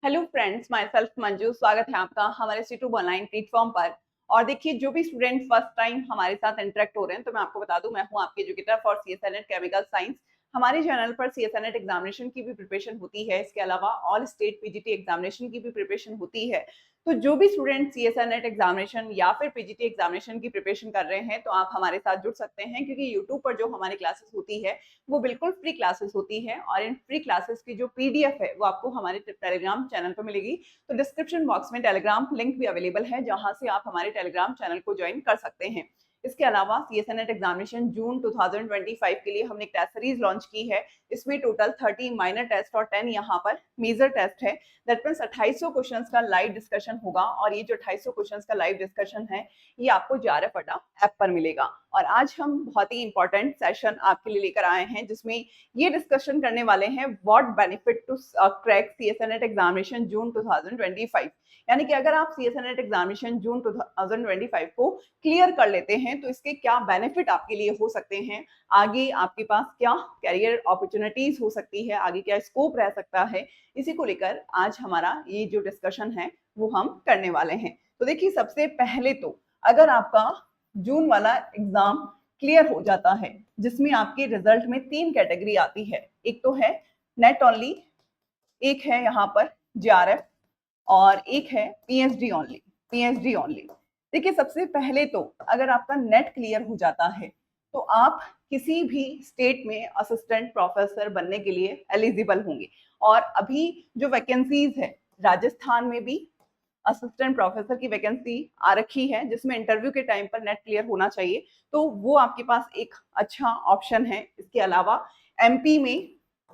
Hello friends, my self Manju. स्वागत है आपका हमारे यूट्यूब ऑनलाइन प्लेटफॉर्म पर। और देखिए, जो भी स्टूडेंट फर्स्ट टाइम हमारे साथ इंटरेक्ट हो रहे हैं, तो मैं आपको बता दूं, मैं हूं आपकी एजुकेटर फॉर सीएसएनएट केमिकल साइंस। हमारे चैनल पर सीएसएनएट एग्जामिनेशन की भी प्रिपरेशन होती है, इसके अलावा ऑल स्टेट पीजीटी एग्जामिनेशन की भी प्रिपरेशन होती है। तो जो भी स्टूडेंट सीएसएनएट एग्जामिनेशन या फिर पीजीटी एग्जामिनेशन की प्रिपरेशन कर रहे हैं, तो आप हमारे साथ जुड़ सकते हैं, क्योंकि यूट्यूब पर जो हमारी क्लासेस होती है वो बिल्कुल फ्री क्लासेस होती है। और इन फ्री क्लासेस की जो पीडीएफ है वो आपको हमारे टेलीग्राम चैनल पर मिलेगी। तो डिस्क्रिप्शन बॉक्स में टेलीग्राम लिंक भी अवेलेबल है, जहां से आप हमारे टेलीग्राम चैनल को ज्वाइन कर सकते हैं। इसके अलावा सीएसएनएट एग्जामिनेशन जून 2025 के लिए हमने एक टेस्ट सीरीज लॉन्च की है। इसमें टोटल 30 माइनर टेस्ट और 10 यहाँ पर मेजर टेस्ट है। दैट मीन्स 2800 क्वेश्चंस का लाइव डिस्कशन होगा। और ये जो 2800 क्वेश्चंस का लाइव डिस्कशन है, ये आपको जेआरएफ अड्डा ऐप पर मिलेगा। और आज हम बहुत ही इंपॉर्टेंट सेशन आपके लिए लेकर आए हैं, जिसमें ये डिस्कशन करने वाले हैं what benefit to crack CS NET examination June 2025। यानी कि अगर आप सीएसएनएट एग्जामिनेशन जून 2025 को क्लियर कर लेते हैं, तो इसके क्या बेनिफिट आपके लिए हो सकते हैं, आगे आपके पास क्या कैरियर अपॉर्चुनिटीज हो सकती है, आगे क्या स्कोप रह सकता है, इसी को लेकर आज हमारा ये जो डिस्कशन है वो हम करने वाले हैं। तो देखिए, सबसे पहले तो अगर आपका जून वाला एग्जाम क्लियर हो जाता है, जिसमें आपके रिजल्ट में 3 कैटेगरी आती है। एक तो है नेट ओनली, एक है यहाँ पर जेआरएफ, और एक है पीएचडी ओनली। PhD only. देखिए, सबसे पहले तो अगर आपका नेट क्लियर हो जाता है, तो आप किसी भी स्टेट में असिस्टेंट प्रोफेसर बनने के लिए एलिजिबल होंगे। और अभी जो वैकेंसीज है, राजस्थान में भी असिस्टेंट प्रोफेसर की वैकेंसी आ रखी है, जिसमें इंटरव्यू के टाइम पर नेट क्लियर होना चाहिए, तो वो आपके पास एक अच्छा ऑप्शन है। इसके अलावा एमपी में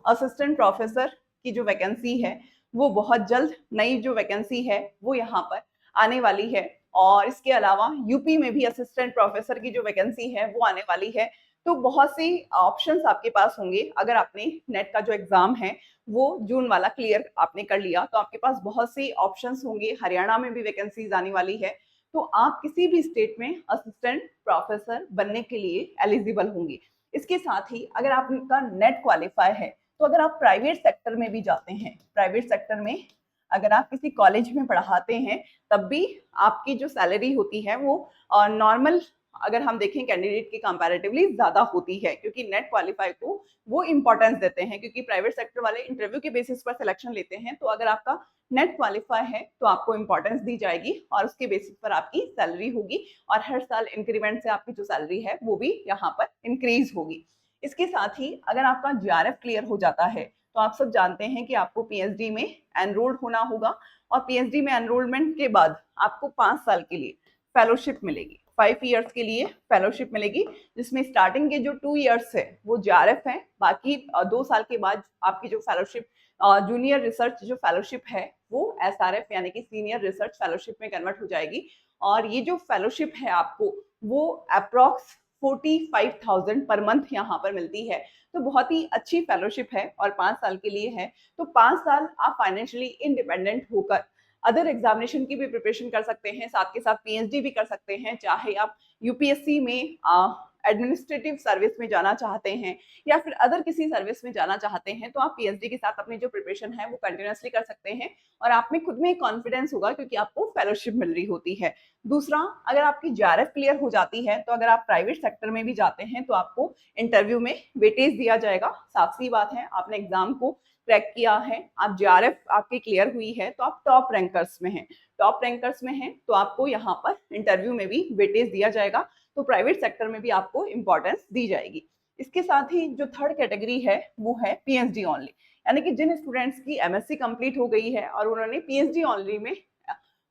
असिस्टेंट प्रोफेसर की जो वैकेंसी है, वो बहुत जल्द नई जो वैकेंसी है वो यहाँ पर आने वाली है। और इसके अलावा यूपी में भी असिस्टेंट प्रोफेसर की जो वैकेंसी है वो आने वाली है। तो बहुत सी ऑप्शंस आपके पास होंगे। अगर आपने नेट का जो एग्जाम है वो जून वाला क्लियर आपने कर लिया, तो आपके पास बहुत सी ऑप्शंस होंगे। हरियाणा में भी वैकेंसीज आने वाली है, तो आप किसी भी स्टेट में असिस्टेंट प्रोफेसर बनने के लिए एलिजिबल होंगे। इसके साथ ही अगर आपका नेट क्वालिफाई है, तो अगर आप प्राइवेट सेक्टर में भी जाते हैं, प्राइवेट सेक्टर में अगर आप किसी कॉलेज में पढ़ाते हैं, तब भी आपकी जो सैलरी होती है वो नॉर्मल, अगर हम देखें कैंडिडेट की कंपैरेटिवली ज्यादा होती है, क्योंकि नेट क्वालिफाई को वो इंपॉर्टेंस देते हैं। क्योंकि प्राइवेट सेक्टर वाले इंटरव्यू के बेसिस पर सिलेक्शन लेते हैं, तो अगर आपका नेट क्वालिफाई है तो आपको इंपॉर्टेंस दी जाएगी और उसके बेसिस पर आपकी सैलरी होगी। और हर साल इंक्रीमेंट से आपकी जो सैलरी है वो भी यहाँ पर इंक्रीज होगी। इसके साथ ही अगर आपका जेआरएफ क्लियर हो जाता है, तो आप सब जानते हैं कि आपको पीएचडी में एनरोल्ड होना होगा। और पीएचडी में एनरोलमेंट के बाद आपको 5 साल के लिए फेलोशिप मिलेगी, 5 इयर्स के लिए फेलोशिप मिलेगी, जिसमें स्टार्टिंग के जो 2 इयर्स है वो जेआरएफ है। बाकी 2 साल के बाद आपकी जो फेलोशिप, जूनियर रिसर्च जो फेलोशिप है, वो एसआरएफ यानी कि सीनियर रिसर्च फेलोशिप में कन्वर्ट हो जाएगी। और ये जो फेलोशिप है आपको, वो अप्रॉक्स 45,000 पर मंथ यहाँ पर मिलती है। तो बहुत ही अच्छी फेलोशिप है और 5 साल के लिए है। तो 5 साल आप फाइनेंशियली इंडिपेंडेंट होकर अदर एग्जामिनेशन की भी प्रिपरेशन कर सकते हैं, साथ के साथ पीएचडी भी कर सकते हैं। चाहे आप यूपीएससी में एडमिनिस्ट्रेटिव सर्विस में जाना चाहते हैं या फिर अदर किसी सर्विस में जाना चाहते हैं, तो आप पीएचडी के साथ अपनी जो प्रिपरेशन है वो कंटिन्यूअसली कर सकते हैं। और आप में खुद में कॉन्फिडेंस होगा, क्योंकि आपको फेलोशिप मिल रही होती है। दूसरा, अगर आपकी जेआरएफ क्लियर हो जाती है, तो अगर आप प्राइवेट सेक्टर में भी जाते हैं, तो आपको इंटरव्यू में वेटेज दिया जाएगा। साफ सी बात है, आपने एग्जाम को क्रैक किया है, आप जेआरएफ आपकी क्लियर हुई है, तो आप टॉप रैंकर्स में हैं। टॉप रैंकर्स में हैं तो आपको यहाँ पर इंटरव्यू में भी वेटेज दिया जाएगा। तो प्राइवेट सेक्टर में भी आपको इंपॉर्टेंस दी जाएगी। इसके साथ ही जो थर्ड कैटेगरी है वो है पीएचडी ओनली, यानी कि जिन स्टूडेंट्स की एमएससी कंप्लीट हो गई है और उन्होंने पीएचडी ओनली में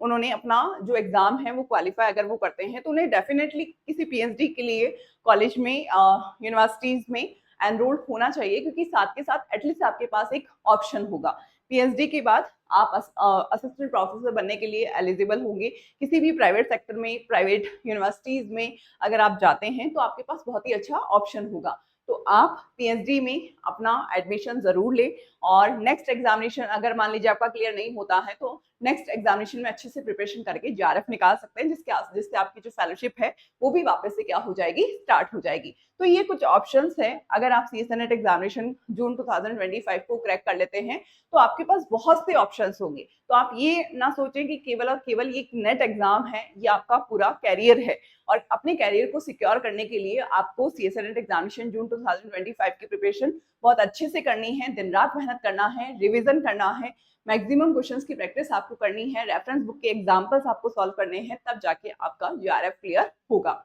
उन्होंने अपना जो एग्जाम है वो क्वालिफाई अगर वो करते हैं, तो उन्हें डेफिनेटली किसी पीएचडी के लिए कॉलेज में, यूनिवर्सिटीज में एनरोल्ड होना चाहिए, क्योंकि साथ के साथ एटलीस्ट आपके पास एक ऑप्शन होगा। पीएचडी के बाद आप असिस्टेंट प्रोफेसर बनने के लिए एलिजिबल होंगे किसी भी प्राइवेट सेक्टर में, प्राइवेट यूनिवर्सिटीज में अगर आप जाते हैं, तो आपके पास बहुत ही अच्छा ऑप्शन होगा। तो आप पीएचडी में अपना एडमिशन जरूर ले। और नेक्स्ट एग्जामिनेशन अगर मान लीजिए आपका क्लियर नहीं होता है, तो नेक्स्ट एग्जामिनेशन में अच्छे से प्रिपरेशन करके जेआरएफ निकाल सकते हैं, जिससे आपकी जो फेलोशिप है वो भी वापस से क्या हो जाएगी, स्टार्ट हो जाएगी। तो ये कुछ ऑप्शंस हैं। अगर आप सीएसए नेट एग्जामिनेशन जून 2025 को क्रैक कर लेते हैं तो आपके पास बहुत से ऑप्शंस होंगे। तो आप ये ना सोचें कि केवल और केवल ये एक नेट एग्जाम है, ये आपका पूरा कैरियर है और अपने कैरियर को सिक्योर करने के लिए आपको सीएसए नेट एग्जामिनेशन जून 2025 की प्रिपरेशन बहुत अच्छे से करनी है, दिन रात मेहनत करना है, रिविजन करना है, मैक्सिमम क्वेश्चंस की प्रैक्टिस आपको करनी है, रेफरेंस बुक के एग्जांपल्स आपको सॉल्व करने हैं, तब जाके आपका जेआरएफ क्लियर होगा।